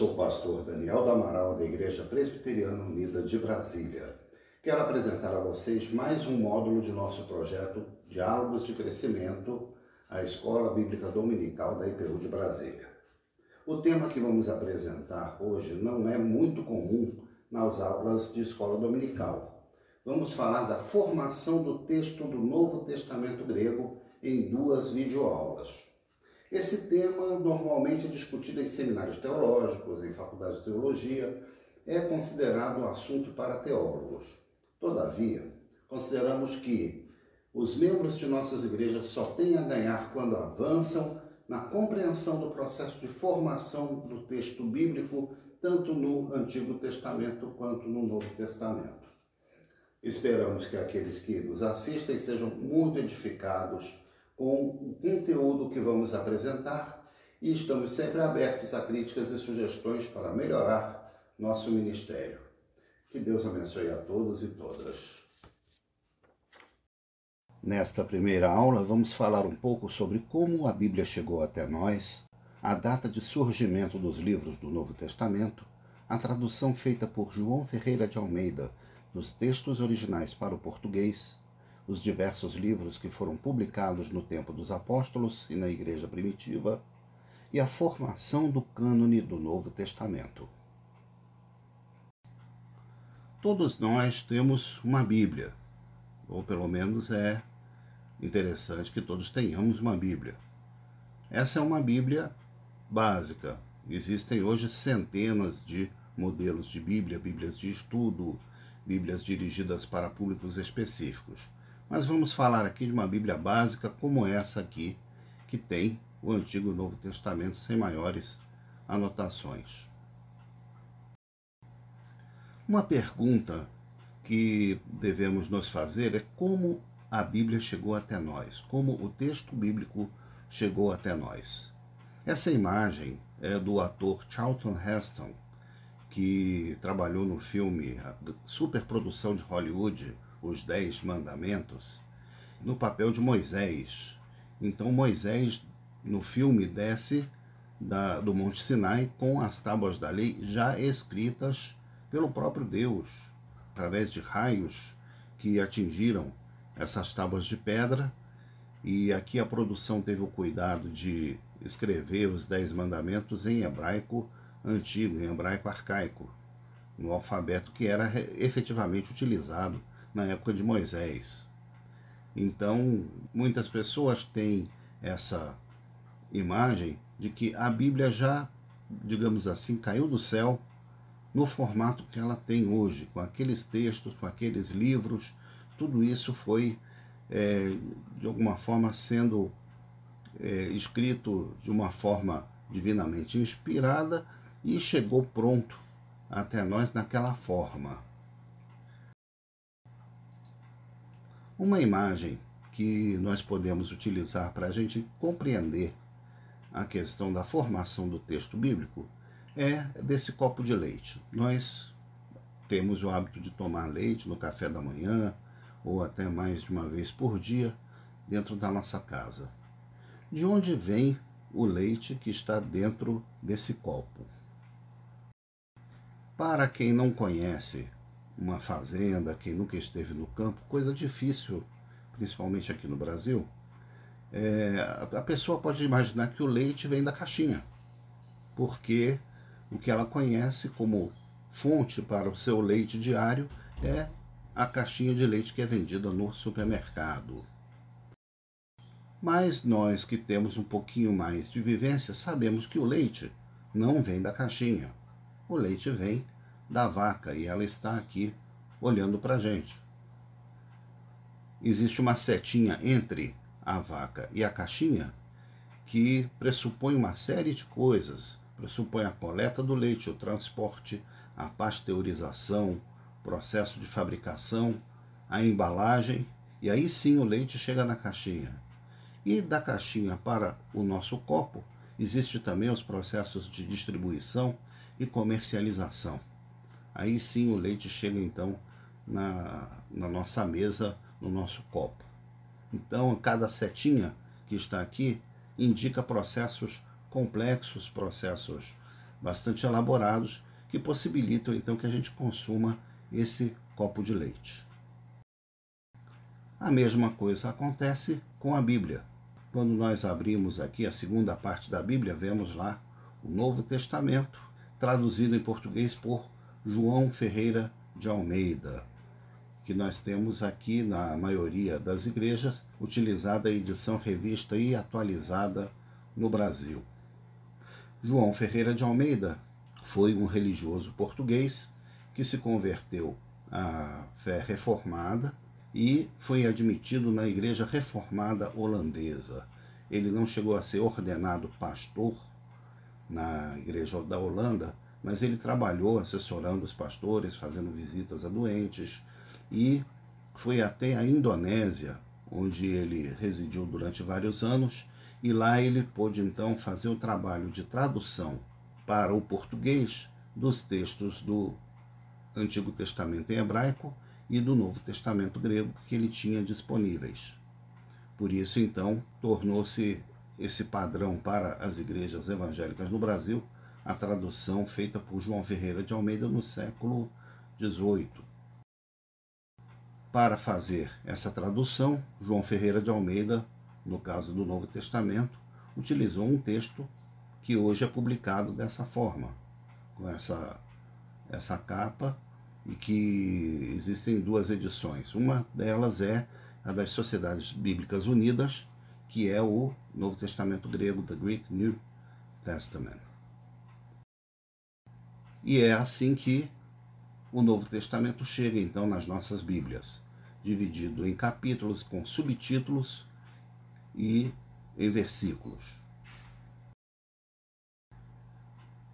sou o pastor Daniel do Amaral, da Igreja Presbiteriana Unida de Brasília. Quero apresentar a vocês mais um módulo de nosso projeto Diálogos de Crescimento, a Escola Bíblica Dominical da IPU de Brasília. O tema que vamos apresentar hoje não é muito comum nas aulas de escola dominical. Vamos falar da formação do texto do Novo Testamento grego em 2 videoaulas. Esse tema normalmente é discutido em seminários teológicos, em faculdades de teologia, é considerado um assunto para teólogos. Todavia, consideramos que os membros de nossas igrejas só têm a ganhar quando avançam na compreensão do processo de formação do texto bíblico, tanto no Antigo Testamento quanto no Novo Testamento. Esperamos que aqueles que nos assistem sejam muito edificados com o conteúdo que vamos apresentar e estamos sempre abertos a críticas e sugestões para melhorar nosso ministério. Que Deus abençoe a todos e todas. Nesta primeira aula, vamos falar um pouco sobre como a Bíblia chegou até nós, a data de surgimento dos livros do Novo Testamento, a tradução feita por João Ferreira de Almeida dos textos originais para o português, os diversos livros que foram publicados no tempo dos apóstolos e na igreja primitiva, e a formação do cânone do Novo Testamento. Todos nós temos uma Bíblia, ou pelo menos é interessante que todos tenhamos uma Bíblia. Essa é uma Bíblia básica. Existem hoje centenas de modelos de Bíblia, Bíblias de estudo, Bíblias dirigidas para públicos específicos. Mas vamos falar aqui de uma Bíblia básica como essa aqui, que tem o Antigo e o Novo Testamento sem maiores anotações. Uma pergunta que devemos nos fazer é como a Bíblia chegou até nós, como o texto bíblico chegou até nós. Essa imagem é do ator Charlton Heston, que trabalhou no filme, a superprodução de Hollywood, Os 10 Mandamentos, no papel de Moisés. Então Moisés, no filme, desce do Monte Sinai com as tábuas da lei já escritas pelo próprio Deus, através de raios que atingiram essas tábuas de pedra. E aqui a produção teve o cuidado de escrever os 10 mandamentos em hebraico antigo, em hebraico arcaico, no alfabeto que era efetivamente utilizado na época de Moisés. Então, muitas pessoas têm essa imagem de que a Bíblia já, digamos assim, caiu do céu no formato que ela tem hoje, com aqueles textos, com aqueles livros. Tudo isso foi, de alguma forma, sendo escrito de uma forma divinamente inspirada e chegou pronto até nós naquela forma. Uma imagem que nós podemos utilizar para a gente compreender a questão da formação do texto bíblico é desse copo de leite. Nós temos o hábito de tomar leite no café da manhã ou até mais de uma vez por dia dentro da nossa casa. De onde vem o leite que está dentro desse copo? Para quem não conhece uma fazenda, quem nunca esteve no campo, coisa difícil, principalmente aqui no Brasil, a pessoa pode imaginar que o leite vem da caixinha, porque o que ela conhece como fonte para o seu leite diário é a caixinha de leite que é vendida no supermercado. Mas nós que temos um pouquinho mais de vivência sabemos que o leite não vem da caixinha. O leite vem da vaca e ela está aqui olhando para a gente. Existe uma setinha entre a vaca e a caixinha que pressupõe uma série de coisas. Pressupõe a coleta do leite, o transporte, a pasteurização, o processo de fabricação, a embalagem, e aí sim o leite chega na caixinha. E da caixinha para o nosso copo, existe também os processos de distribuição e comercialização. Aí sim o leite chega então na nossa mesa, no nosso copo. Então cada setinha que está aqui indica processos complexos, processos bastante elaborados, que possibilitam então que a gente consuma esse copo de leite. A mesma coisa acontece com a Bíblia. Quando nós abrimos aqui a segunda parte da Bíblia, vemos lá o Novo Testamento, traduzido em português por João Ferreira de Almeida, que nós temos aqui na maioria das igrejas, utilizada a edição revista e atualizada no Brasil. João Ferreira de Almeida foi um religioso português que se converteu à fé reformada e foi admitido na Igreja Reformada Holandesa. Ele não chegou a ser ordenado pastor na Igreja da Holanda, mas ele trabalhou assessorando os pastores, fazendo visitas a doentes, e foi até a Indonésia, onde ele residiu durante vários anos, e lá ele pôde então fazer o trabalho de tradução para o português dos textos do Antigo Testamento em hebraico e do Novo Testamento grego que ele tinha disponíveis. Por isso, então, tornou-se esse padrão para as igrejas evangélicas no Brasil a tradução feita por João Ferreira de Almeida no século XVIII. Para fazer essa tradução, João Ferreira de Almeida, no caso do Novo Testamento, utilizou um texto que hoje é publicado dessa forma, com essa capa, e que existem duas edições. Uma delas é a das Sociedades Bíblicas Unidas, que é o Novo Testamento grego, The Greek New Testament. E é assim que o Novo Testamento chega então nas nossas Bíblias, dividido em capítulos com subtítulos e em versículos.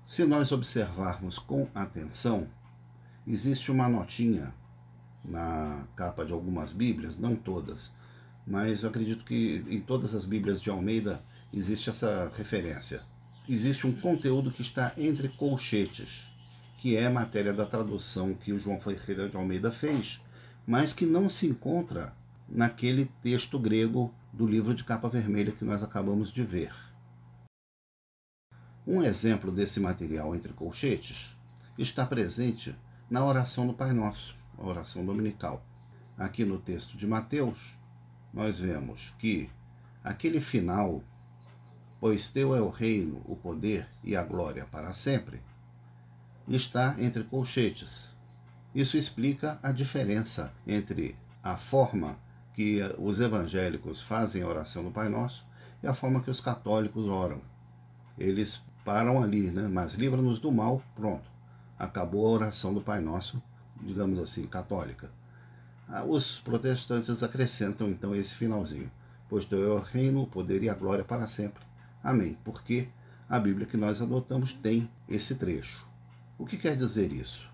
Se nós observarmos com atenção, existe uma notinha na capa de algumas Bíblias, não todas, mas eu acredito que em todas as Bíblias de Almeida existe essa referência. Existe um conteúdo que está entre colchetes, que é matéria da tradução que o João Ferreira de Almeida fez, mas que não se encontra naquele texto grego do livro de capa vermelha que nós acabamos de ver. Um exemplo desse material entre colchetes está presente na oração do Pai Nosso, a oração dominical. Aqui no texto de Mateus, nós vemos que aquele final, pois teu é o reino, o poder e a glória para sempre, está entre colchetes. Isso explica a diferença entre a forma que os evangélicos fazem a oração do Pai Nosso e a forma que os católicos oram. Eles param ali, né? Mas livra-nos do mal, pronto. Acabou a oração do Pai Nosso, digamos assim, católica. Os protestantes acrescentam então esse finalzinho. Pois teu é o reino, o poder e a glória para sempre. Amém. Porque a Bíblia que nós adotamos tem esse trecho. O que quer dizer isso?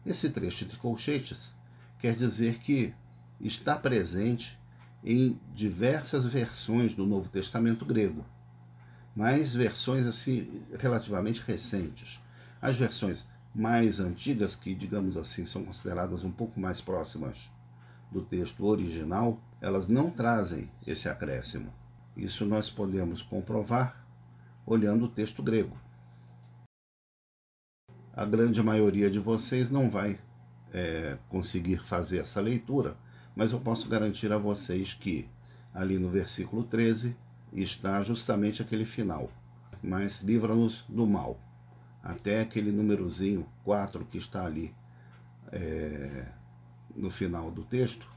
Esse trecho entre colchetes quer dizer que está presente em diversas versões do Novo Testamento grego, mas versões assim relativamente recentes. As versões mais antigas, que digamos assim são consideradas um pouco mais próximas do texto original, elas não trazem esse acréscimo. Isso nós podemos comprovar olhando o texto grego. A grande maioria de vocês não vai conseguir fazer essa leitura, mas eu posso garantir a vocês que ali no versículo 13 está justamente aquele final. Mas livra-nos do mal. Até aquele númerozinho 4 que está ali no final do texto,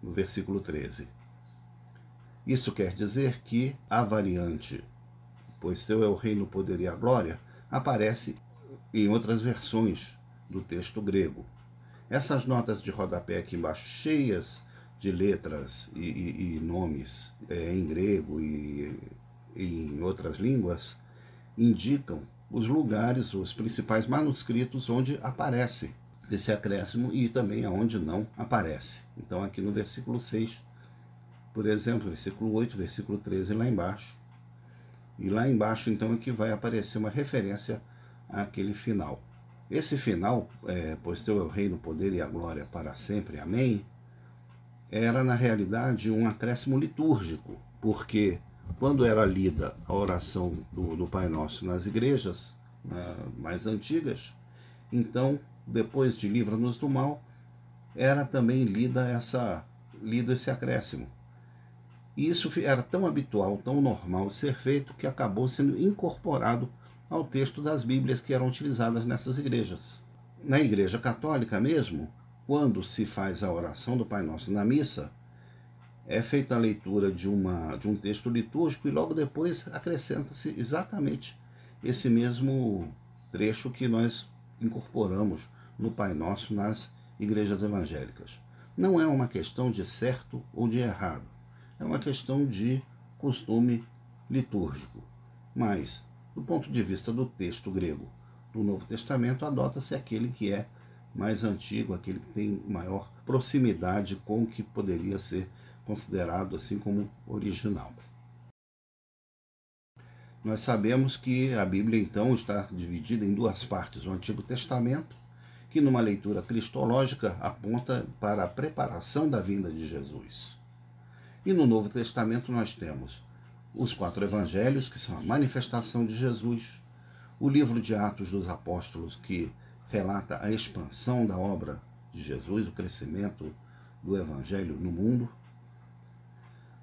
no versículo 13. Isso quer dizer que a variante, pois teu é o reino, o poder e a glória, aparece em outras versões do texto grego. Essas notas de rodapé aqui embaixo, cheias de letras e nomes em grego e em outras línguas, indicam os lugares, os principais manuscritos onde aparece esse acréscimo e também aonde não aparece. Então aqui no versículo 6, por exemplo, versículo 8, versículo 13 lá embaixo. E lá embaixo então é que vai aparecer uma referência àquele final. Esse final, pois teu é o reino, o poder e a glória para sempre, amém, era na realidade um acréscimo litúrgico, porque quando era lida a oração do Pai Nosso nas igrejas, mais antigas. Então, depois de Livra-nos do Mal, era também lido esse acréscimo. E isso era tão habitual, tão normal de ser feito, que acabou sendo incorporado ao texto das Bíblias que eram utilizadas nessas igrejas. Na Igreja Católica mesmo, quando se faz a oração do Pai Nosso na missa, é feita a leitura de um texto litúrgico e logo depois acrescenta-se exatamente esse mesmo trecho que nós incorporamos no Pai Nosso nas igrejas evangélicas. Não é uma questão de certo ou de errado, é uma questão de costume litúrgico. Mas, do ponto de vista do texto grego do Novo Testamento, adota-se aquele que é mais antigo, aquele que tem maior proximidade com o que poderia ser considerado assim como original. Nós sabemos que a Bíblia então está dividida em duas partes: o Antigo Testamento, que numa leitura cristológica aponta para a preparação da vinda de Jesus. E no Novo Testamento nós temos os 4 evangelhos, que são a manifestação de Jesus, o livro de Atos dos Apóstolos, que relata a expansão da obra de Jesus, o crescimento do evangelho no mundo,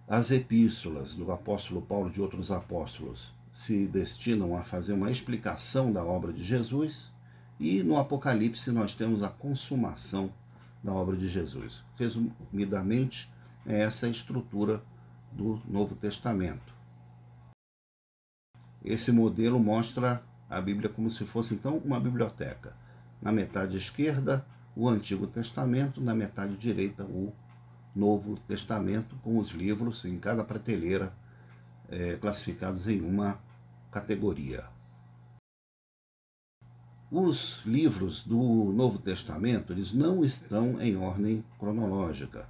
as epístolas do apóstolo Paulo e de outros apóstolos se destinam a fazer uma explicação da obra de Jesus, e no Apocalipse nós temos a consumação da obra de Jesus. Resumidamente, é essa a estrutura do Novo Testamento. Esse modelo mostra a Bíblia como se fosse, então, uma biblioteca. Na metade esquerda, o Antigo Testamento, na metade direita, o Novo Testamento, com os livros em cada prateleira, classificados em uma categoria. Os livros do Novo Testamento, eles não estão em ordem cronológica.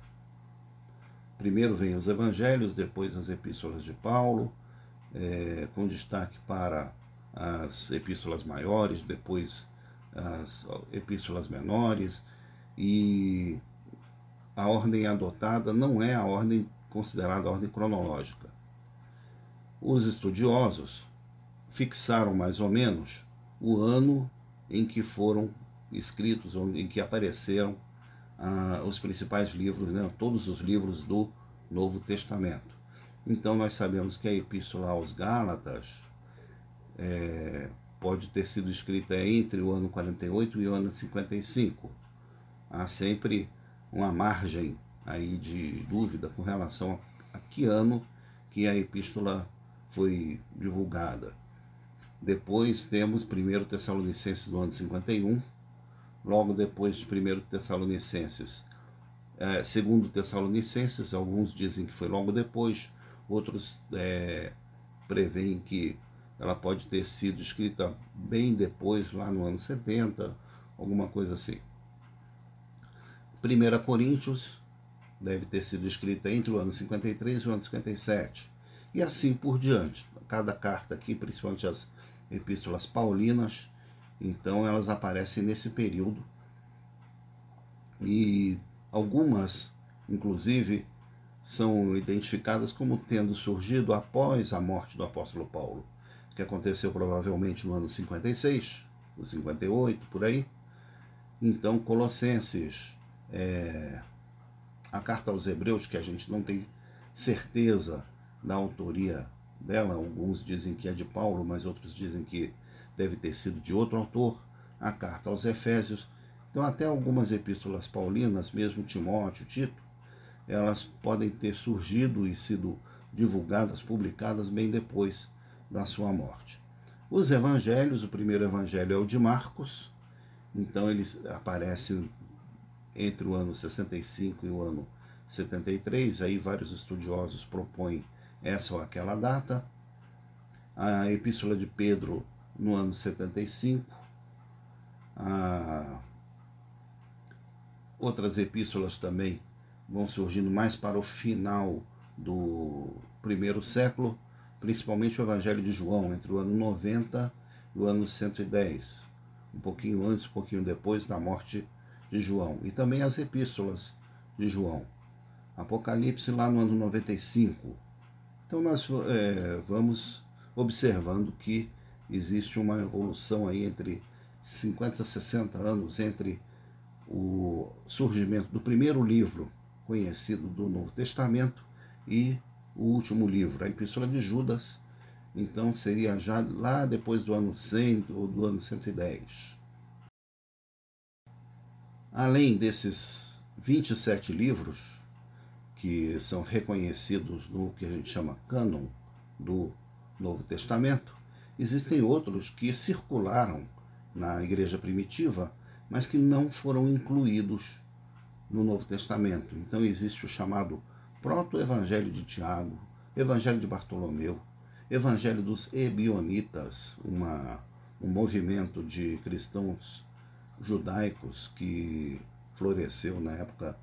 Primeiro vem os evangelhos, depois as epístolas de Paulo, com destaque para as epístolas maiores, depois as epístolas menores, e a ordem adotada não é a ordem considerada a ordem cronológica. Os estudiosos fixaram mais ou menos o ano em que foram escritos, ou em que apareceram os principais livros, né, todos os livros do Novo Testamento. Então nós sabemos que a Epístola aos Gálatas pode ter sido escrita entre o ano 48 e o ano 55. Há sempre uma margem aí de dúvida com relação a que ano que a epístola foi divulgada. Depois temos 1 Tessalonicenses do ano 51, logo depois de 1 Tessalonicenses, 2 Tessalonicenses, alguns dizem que foi logo depois, outros preveem que ela pode ter sido escrita bem depois, lá no ano 70, alguma coisa assim. 1 Coríntios deve ter sido escrita entre o ano 53 e o ano 57, e assim por diante. Cada carta aqui, principalmente as epístolas paulinas, então elas aparecem nesse período, e algumas, inclusive, são identificadas como tendo surgido após a morte do apóstolo Paulo, que aconteceu provavelmente no ano 56, ou 58, por aí. Então, Colossenses, a carta aos Hebreus, que a gente não tem certeza da autoria dela, alguns dizem que é de Paulo, mas outros dizem que deve ter sido de outro autor, a carta aos Efésios. Então, até algumas epístolas paulinas, mesmo Timóteo, Tito, elas podem ter surgido e sido divulgadas, publicadas bem depois da sua morte. Os evangelhos, o primeiro evangelho é o de Marcos, então eles aparecem entre o ano 65 e o ano 73, aí vários estudiosos propõem essa ou aquela data. A epístola de Pedro no ano 75, outras epístolas também vão surgindo mais para o final do primeiro século, principalmente o Evangelho de João, entre o ano 90 e o ano 110, um pouquinho antes, um pouquinho depois da morte de João, e também as epístolas de João. Apocalipse lá no ano 95. Então nós vamos observando que existe uma evolução aí entre 50 e 60 anos entre o surgimento do primeiro livro conhecido do Novo Testamento e o último livro, a Epístola de Judas. Então seria já lá depois do ano 100 ou do ano 110. Além desses 27 livros, que são reconhecidos no que a gente chama cânon do Novo Testamento, existem outros que circularam na igreja primitiva, mas que não foram incluídos no Novo Testamento. Então existe o chamado Proto-Evangelho de Tiago, Evangelho de Bartolomeu, Evangelho dos Ebionitas, um movimento de cristãos judaicos que floresceu na época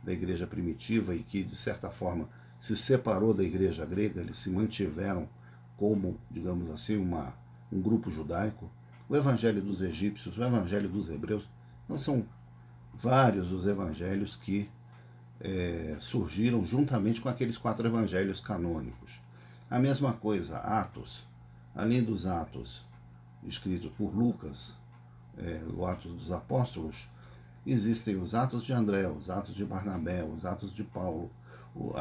da igreja primitiva e que, de certa forma, se separou da igreja grega. Eles se mantiveram como, digamos assim, um grupo judaico. O Evangelho dos Egípcios, o Evangelho dos Hebreus. Então são vários os evangelhos que surgiram juntamente com aqueles 4 evangelhos canônicos. A mesma coisa, Atos. Além dos Atos escritos por Lucas, o Atos dos Apóstolos, existem os Atos de André, os Atos de Barnabé, os Atos de Paulo, o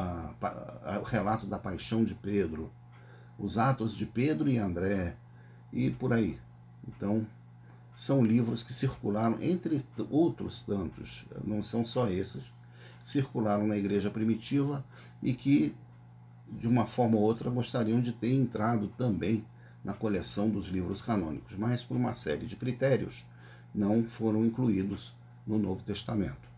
relato da paixão de Pedro, os Atos de Pedro e André, e por aí. Então, são livros que circularam, entre outros tantos, não são só esses, circularam na igreja primitiva e que, de uma forma ou outra, gostariam de ter entrado também na coleção dos livros canônicos, mas por uma série de critérios não foram incluídos no Novo Testamento.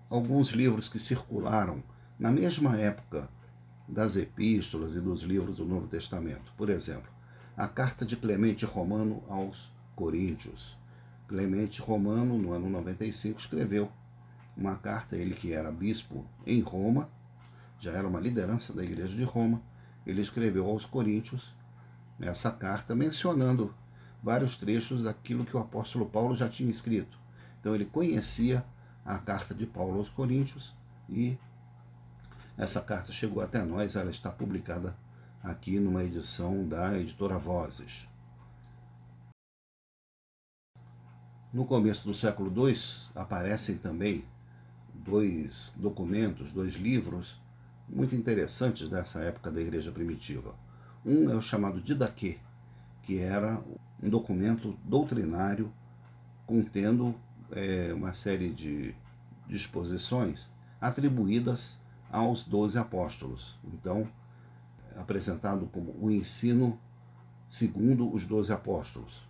Alguns livros que circularam na mesma época das epístolas e dos livros do Novo Testamento, por exemplo, a carta de Clemente Romano aos Coríntios. Clemente Romano, no ano 95, escreveu uma carta, ele que era bispo em Roma, já era uma liderança da igreja de Roma, ele escreveu aos Coríntios essa carta mencionando vários trechos daquilo que o apóstolo Paulo já tinha escrito. Então ele conhecia a carta de Paulo aos Coríntios e essa carta chegou até nós, ela está publicada aqui numa edição da editora Vozes. No começo do século II aparecem também 2 documentos, 2 livros muito interessantes dessa época da igreja primitiva. Um é o chamado Didaquê, que era um documento doutrinário contendo uma série de disposições atribuídas aos 12 apóstolos. Então, apresentado como o ensino segundo os 12 apóstolos.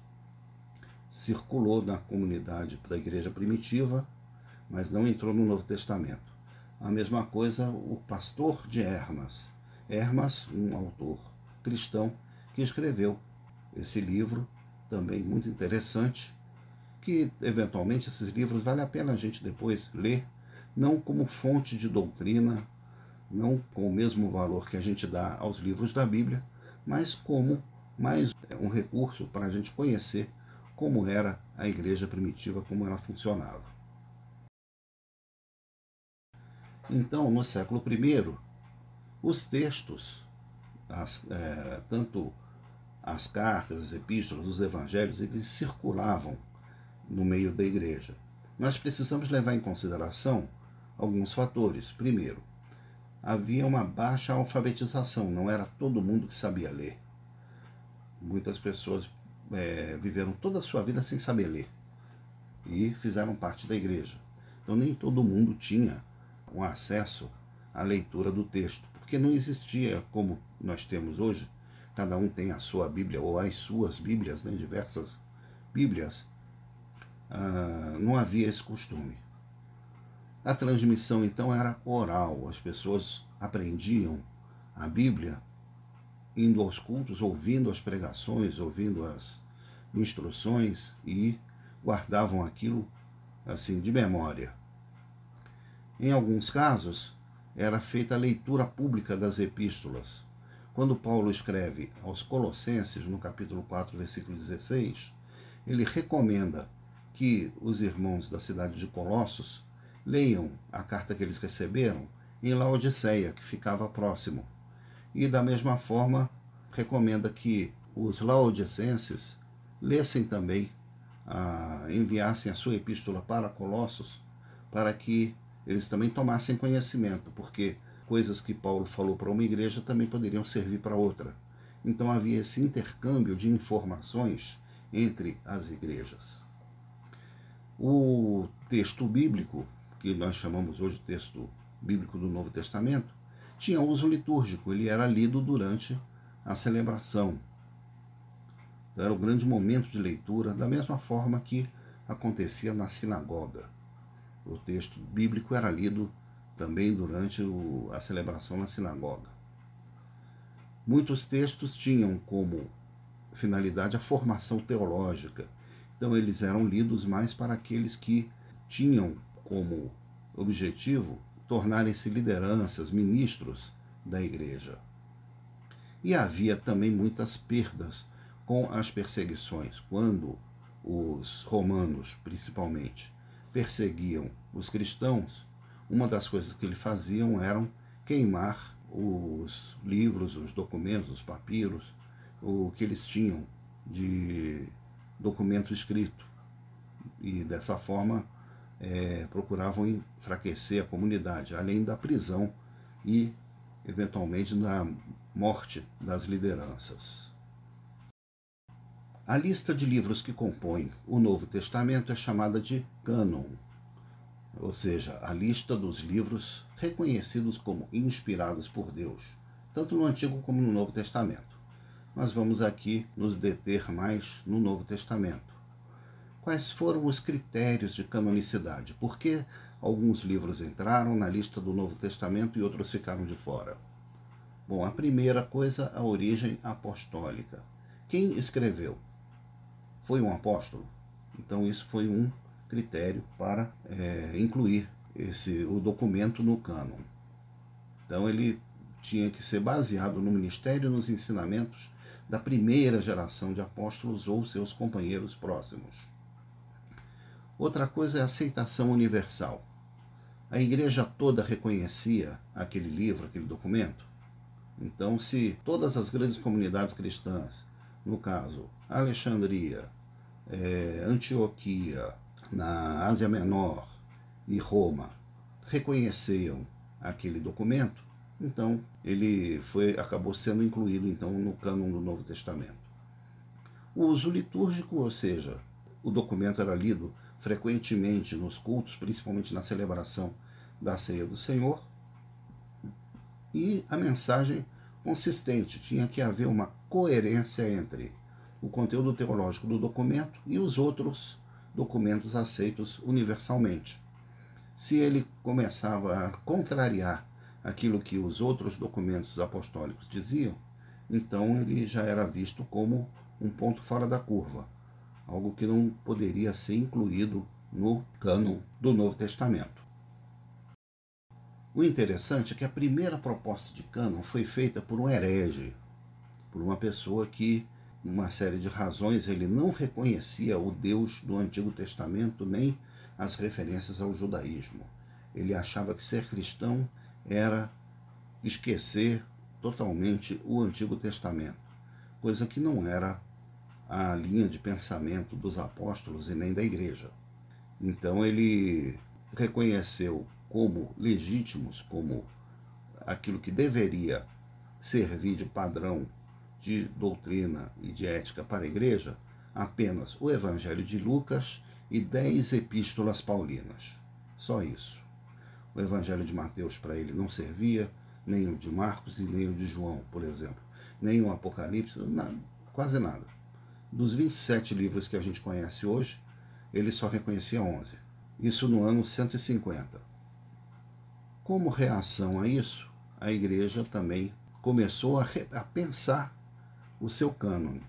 Circulou na comunidade da igreja primitiva, mas não entrou no Novo Testamento. A mesma coisa o pastor de Hermas. Hermas, um autor cristão, que escreveu esse livro, também muito interessante, que eventualmente esses livros vale a pena a gente depois ler, não como fonte de doutrina, não com o mesmo valor que a gente dá aos livros da Bíblia, mas como mais um recurso para a gente conhecer como era a igreja primitiva, como ela funcionava. Então, no século I, os textos, tanto as cartas, as epístolas, os evangelhos, eles circulavam no meio da igreja. Nós precisamos levar em consideração alguns fatores. Primeiro, havia uma baixa alfabetização, não era todo mundo que sabia ler. Muitas pessoas viveram toda a sua vida sem saber ler e fizeram parte da igreja. Então nem todo mundo tinha um acesso à leitura do texto, porque não existia como nós temos hoje, cada um tem a sua Bíblia ou as suas Bíblias, né, diversas Bíblias. Não havia esse costume. A transmissão, então, era oral. As pessoas aprendiam a Bíblia indo aos cultos, ouvindo as pregações, ouvindo as instruções e guardavam aquilo assim de memória. Em alguns casos, era feita a leitura pública das epístolas. Quando Paulo escreve aos Colossenses, no capítulo 4, versículo 16, ele recomenda que os irmãos da cidade de Colossos leiam a carta que eles receberam em Laodiceia, que ficava próximo. E da mesma forma, recomenda que os laodicenses lessem também, enviassem a sua epístola para Colossos, para que eles também tomassem conhecimento, porque coisas que Paulo falou para uma igreja também poderiam servir para outra. Então havia esse intercâmbio de informações entre as igrejas. O texto bíblico, que nós chamamos hoje de texto bíblico do Novo Testamento, tinha uso litúrgico, ele era lido durante a celebração. Então, era um grande momento de leitura, da mesma forma que acontecia na sinagoga. O texto bíblico era lido também durante a celebração na sinagoga. Muitos textos tinham como finalidade a formação teológica, então eles eram lidos mais para aqueles que tinham como objetivo tornarem-se lideranças, ministros da igreja. E havia também muitas perdas com as perseguições, quando os romanos, principalmente, perseguiam os cristãos. Uma das coisas que eles faziam eram queimar os livros, os documentos, os papiros, o que eles tinham de documento escrito. E dessa forma procuravam enfraquecer a comunidade, além da prisão e, eventualmente, da morte das lideranças. A lista de livros que compõem o Novo Testamento é chamada de cânon, ou seja, a lista dos livros reconhecidos como inspirados por Deus, tanto no Antigo como no Novo Testamento. Nós vamos aqui nos deter mais no Novo Testamento. Quais foram os critérios de canonicidade? Por que alguns livros entraram na lista do Novo Testamento e outros ficaram de fora? Bom, a primeira coisa, a origem apostólica. Quem escreveu? Foi um apóstolo? Então isso foi um critério para incluir o documento no cânon. Então ele tinha que ser baseado no ministério e nos ensinamentos da primeira geração de apóstolos ou seus companheiros próximos. Outra coisa é a aceitação universal. A igreja toda reconhecia aquele livro, aquele documento. Então, se todas as grandes comunidades cristãs, no caso, Alexandria, Antioquia, na Ásia Menor e Roma, reconheciam aquele documento, então ele acabou sendo incluído então no cânon do Novo Testamento. O uso litúrgico, ou seja, o documento era lido frequentemente nos cultos, principalmente na celebração da Ceia do Senhor, e a mensagem consistente, tinha que haver uma coerência entre o conteúdo teológico do documento e os outros documentos aceitos universalmente. Se ele começava a contrariar aquilo que os outros documentos apostólicos diziam, então ele já era visto como um ponto fora da curva, algo que não poderia ser incluído no cânon do Novo Testamento. O interessante é que a primeira proposta de cânon foi feita por um herege, por uma pessoa que, uma série de razões, ele não reconhecia o Deus do Antigo Testamento nem as referências ao judaísmo. Ele achava que ser cristão era esquecer totalmente o Antigo Testamento, coisa que não era a linha de pensamento dos apóstolos e nem da igreja. Então ele reconheceu como legítimos, como aquilo que deveria servir de padrão de doutrina e de ética para a igreja, apenas o Evangelho de Lucas e 10 epístolas paulinas. Só isso. O Evangelho de Mateus para ele não servia, nem o de Marcos e nem o de João, por exemplo. Nem o Apocalipse, nada, quase nada. Dos 27 livros que a gente conhece hoje, ele só reconhecia 11. Isso no ano 150. Como reação a isso, a igreja também começou a pensar o seu cânone.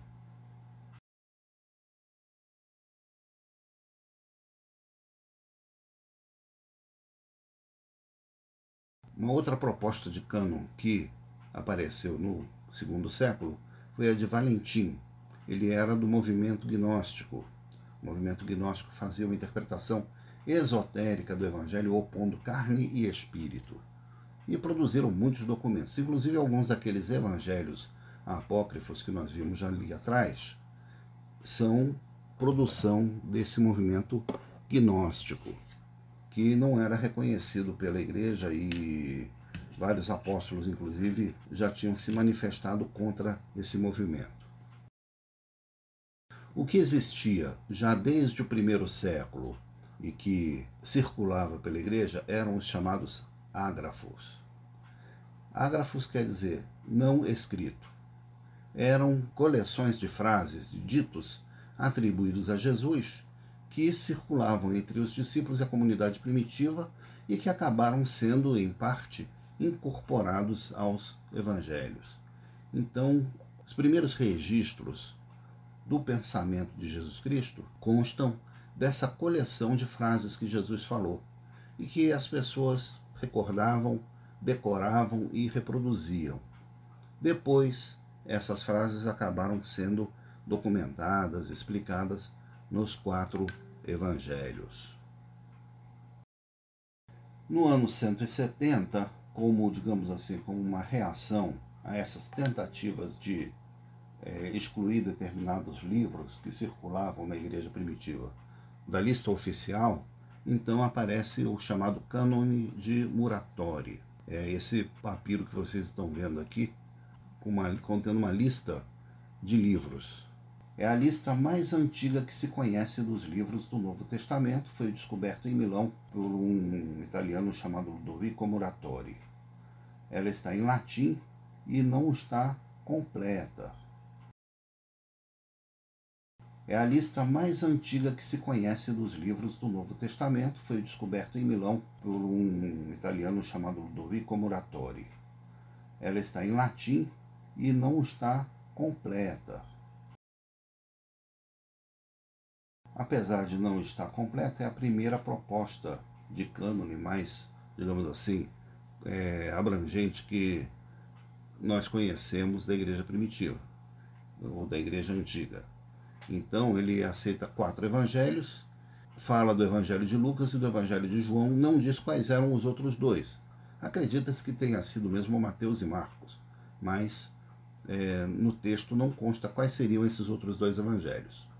Uma outra proposta de cânon que apareceu no segundo século foi a de Valentim. Ele era do movimento gnóstico. O movimento gnóstico fazia uma interpretação esotérica do Evangelho, opondo carne e espírito. E produziram muitos documentos, inclusive alguns daqueles evangelhos apócrifos que nós vimos ali atrás são produção desse movimento gnóstico, que não era reconhecido pela igreja, e vários apóstolos, inclusive, já tinham se manifestado contra esse movimento. O que existia já desde o primeiro século e que circulava pela igreja eram os chamados ágrafos. Ágrafos quer dizer não escrito. Eram coleções de frases, de ditos atribuídos a Jesus, que circulavam entre os discípulos e a comunidade primitiva e que acabaram sendo, em parte, incorporados aos evangelhos. Então, os primeiros registros do pensamento de Jesus Cristo constam dessa coleção de frases que Jesus falou e que as pessoas recordavam, decoravam e reproduziam. Depois, essas frases acabaram sendo documentadas, explicadas nos 4 evangelhos. No ano 170, como, digamos assim, como uma reação a essas tentativas de excluir determinados livros que circulavam na igreja primitiva da lista oficial, então aparece o chamado Cânone de Muratori. É esse papiro que vocês estão vendo aqui, contendo uma lista de livros. É a lista mais antiga que se conhece dos livros do Novo Testamento. Foi descoberto em Milão por um italiano chamado Ludovico Muratori. Ela está em latim e não está completa. É a lista mais antiga que se conhece dos livros do Novo Testamento. Foi descoberto em Milão por um italiano chamado Ludovico Muratori. Ela está em latim e não está completa. Apesar de não estar completa, é a primeira proposta de cânone mais, digamos assim, abrangente que nós conhecemos da igreja primitiva, ou da igreja antiga. Então ele aceita 4 evangelhos, fala do evangelho de Lucas e do evangelho de João, não diz quais eram os outros 2. Acredita-se que tenha sido mesmo Mateus e Marcos, mas no texto não consta quais seriam esses outros 2 evangelhos.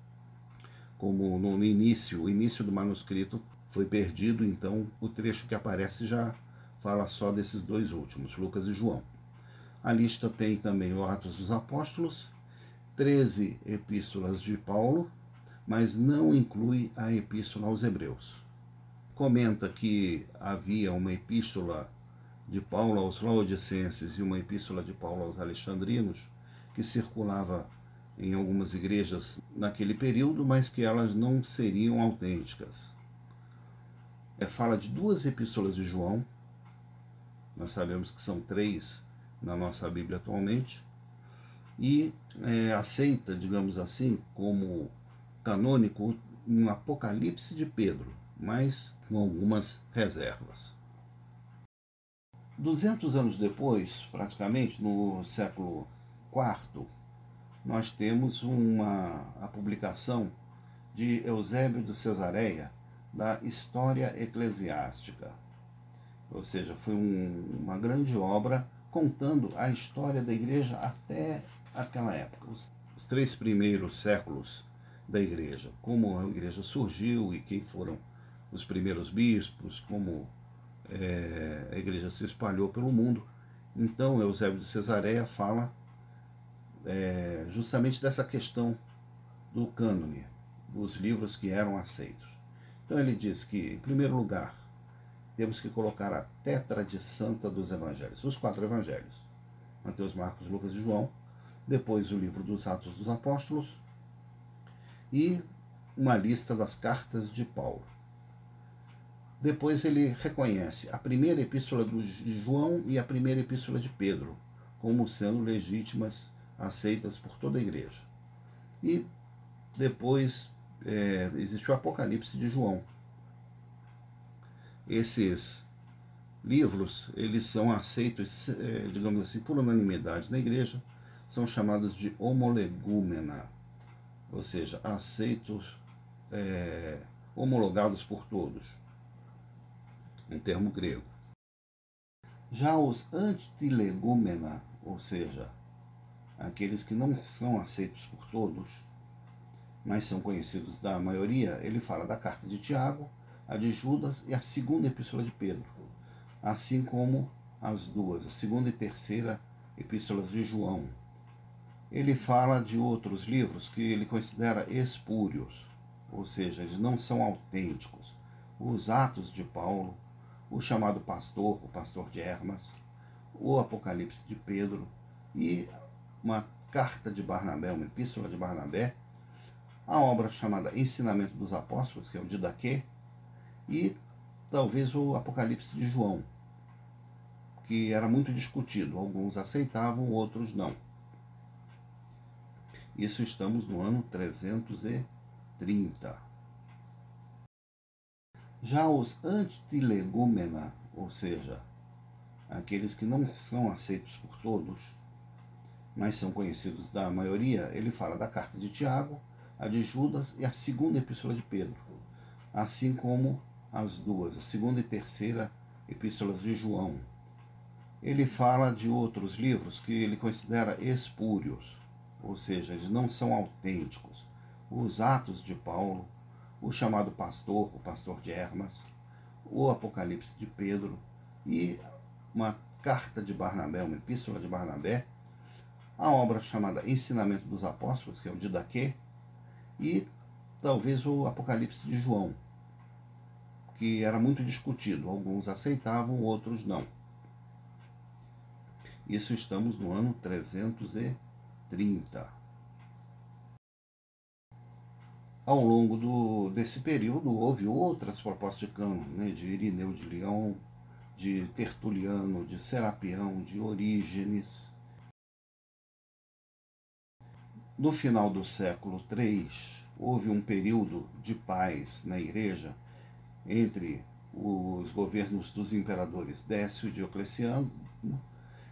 Como no início, o início do manuscrito foi perdido, então o trecho que aparece já fala só desses 2 últimos, Lucas e João. A lista tem também o Atos dos Apóstolos, 13 epístolas de Paulo, mas não inclui a epístola aos Hebreus. Comenta que havia uma epístola de Paulo aos Laodicenses e uma epístola de Paulo aos Alexandrinos, que circulava em algumas igrejas naquele período, mas que elas não seriam autênticas. Fala de 2 epístolas de João, nós sabemos que são 3 na nossa Bíblia atualmente, e aceita, digamos assim, como canônico um Apocalipse de Pedro, mas com algumas reservas. 200 anos depois, praticamente, no século IV, nós temos a publicação de Eusébio de Cesareia da História Eclesiástica. Ou seja, foi uma grande obra contando a história da igreja até aquela época. Os 3 primeiros séculos da igreja, como a igreja surgiu e quem foram os primeiros bispos, como a igreja se espalhou pelo mundo. Então, Eusébio de Cesareia fala justamente dessa questão do cânone, dos livros que eram aceitos. Então ele diz que, em primeiro lugar, temos que colocar a tétrade santa dos evangelhos, os 4 evangelhos, Mateus, Marcos, Lucas e João, depois o livro dos Atos dos Apóstolos e uma lista das cartas de Paulo. Depois ele reconhece a primeira epístola de João e a primeira epístola de Pedro como sendo legítimas, aceitas por toda a igreja. E depois existe o Apocalipse de João. Esses livros, eles são aceitos, digamos assim, por unanimidade na igreja, são chamados de homolegúmena, ou seja, aceitos, homologados por todos, um termo grego. Já os antilegúmena, ou seja, aqueles que não são aceitos por todos, mas são conhecidos da maioria, ele fala da carta de Tiago, a de Judas e a segunda epístola de Pedro, assim como as duas, a segunda e terceira epístolas de João. Ele fala de outros livros que ele considera espúrios, ou seja, eles não são autênticos. Os Atos de Paulo, o chamado Pastor, o Pastor de Hermas, o Apocalipse de Pedro e uma carta de Barnabé, uma epístola de Barnabé, a obra chamada Ensinamento dos Apóstolos, que é o Didaquê, e talvez o Apocalipse de João, que era muito discutido. Alguns aceitavam, outros não. Isso estamos no ano 330. Já os antilegúmena, ou seja, aqueles que não são aceitos por todos, mas são conhecidos da maioria, ele fala da carta de Tiago, a de Judas e a segunda epístola de Pedro, assim como as duas, a segunda e terceira epístolas de João. Ele fala de outros livros que ele considera espúrios, ou seja, eles não são autênticos. Os Atos de Paulo, o chamado Pastor, o Pastor de Hermas, o Apocalipse de Pedro e uma carta de Barnabé, uma epístola de Barnabé, a obra chamada Ensinamento dos Apóstolos, que é o Didaquê, e talvez o Apocalipse de João, que era muito discutido. Alguns aceitavam, outros não. Isso estamos no ano 330. Ao longo desse período, houve outras propostas de cânon, né, de Irineu de Leão, de Tertuliano, de Serapião, de Orígenes. No final do século III, houve um período de paz na Igreja entre os governos dos imperadores Décio e Diocleciano,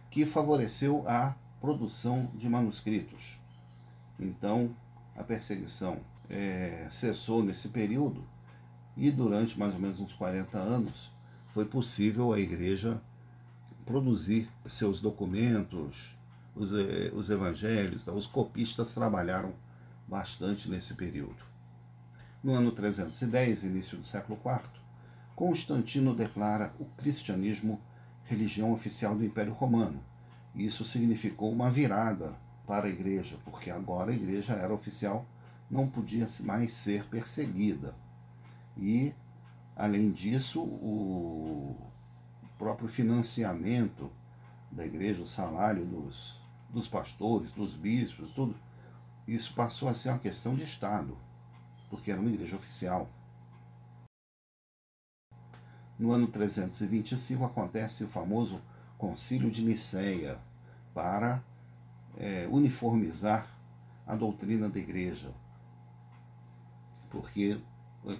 que favoreceu a produção de manuscritos. Então, a perseguição cessou nesse período e durante mais ou menos uns 40 anos foi possível a Igreja produzir seus documentos, os evangelhos. Os copistas trabalharam bastante nesse período. No ano 310, início do século IV, Constantino declara o cristianismo religião oficial do Império Romano. Isso significou uma virada para a Igreja, porque agora a Igreja era oficial, não podia mais ser perseguida. E, além disso, o próprio financiamento da Igreja, o salário dos pastores, dos bispos, tudo, isso passou a ser uma questão de Estado, porque era uma igreja oficial. No ano 325 acontece o famoso Concílio de Nicéia para uniformizar a doutrina da igreja, porque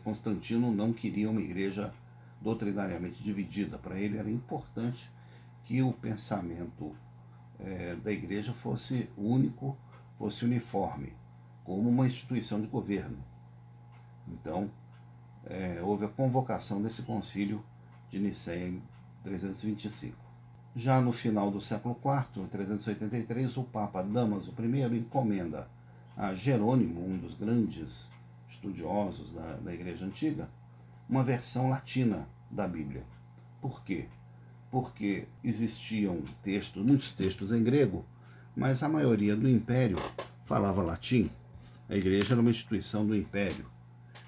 Constantino não queria uma igreja doutrinariamente dividida. Para ele era importante que o pensamento da igreja fosse único, fosse uniforme, como uma instituição de governo. Então, houve a convocação desse concílio de Nicéia em 325. Já no final do século IV, em 383, o Papa Damaso I encomenda a Jerônimo, um dos grandes estudiosos da Igreja Antiga, uma versão latina da Bíblia. Por quê? Porque existiam muitos textos em grego, mas a maioria do Império falava latim. A Igreja era uma instituição do Império,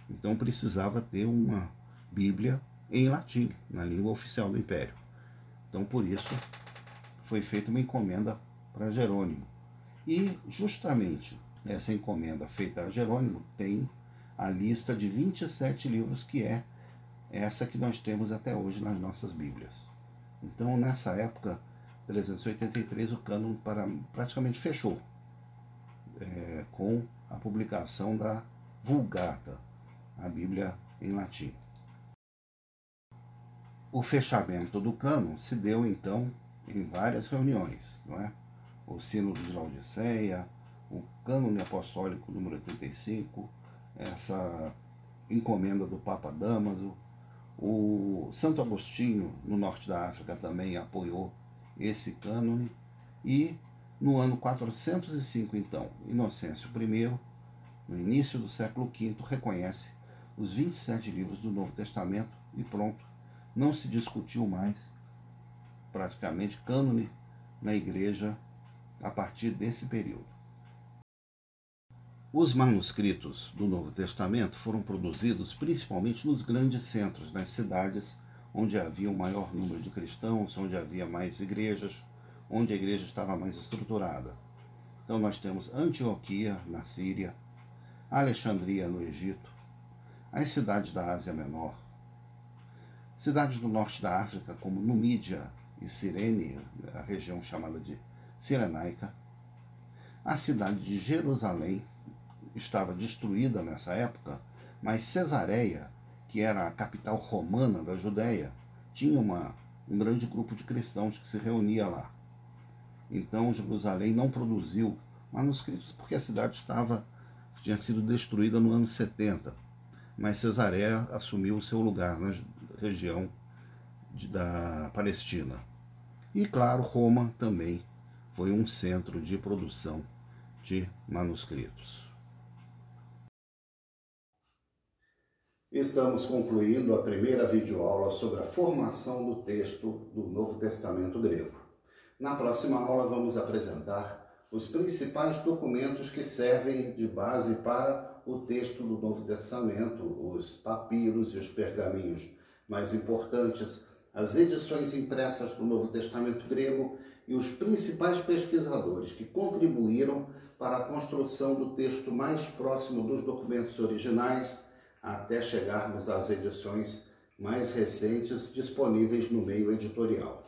então precisava ter uma Bíblia em latim, na língua oficial do Império. Então, por isso, foi feita uma encomenda para Jerônimo. E, justamente, essa encomenda feita a Jerônimo tem a lista de 27 livros, que é essa que nós temos até hoje nas nossas Bíblias. Então, nessa época, 383, o cânon praticamente fechou, com a publicação da Vulgata, a Bíblia em latim. O fechamento do cânon se deu, então, em várias reuniões, não é? O Sínodo de Laodiceia, o Cânone Apostólico número 85, essa encomenda do Papa Damaso, o Santo Agostinho, no norte da África, também apoiou esse cânone, e No ano 405, então, Inocêncio I, no início do século V, reconhece os 27 livros do Novo Testamento e pronto, não se discutiu mais praticamente cânone na igreja a partir desse período. Os manuscritos do Novo Testamento foram produzidos principalmente nos grandes centros, nas cidades onde havia um maior número de cristãos, onde havia mais igrejas, onde a igreja estava mais estruturada. Então nós temos Antioquia, na Síria, Alexandria, no Egito, as cidades da Ásia Menor, cidades do norte da África, como Numídia e Cirene, a região chamada de Cirenaica, a cidade de Jerusalém estava destruída nessa época, mas Cesareia, que era a capital romana da Judéia, tinha um grande grupo de cristãos que se reunia lá. Então Jerusalém não produziu manuscritos porque a cidade tinha sido destruída no ano 70, mas Cesareia assumiu o seu lugar na região da Palestina. E claro, Roma também foi um centro de produção de manuscritos. Estamos concluindo a primeira videoaula sobre a formação do texto do Novo Testamento grego. Na próxima aula vamos apresentar os principais documentos que servem de base para o texto do Novo Testamento, os papiros e os pergaminhos mais importantes, as edições impressas do Novo Testamento grego e os principais pesquisadores que contribuíram para a construção do texto mais próximo dos documentos originais, até chegarmos às edições mais recentes disponíveis no meio editorial.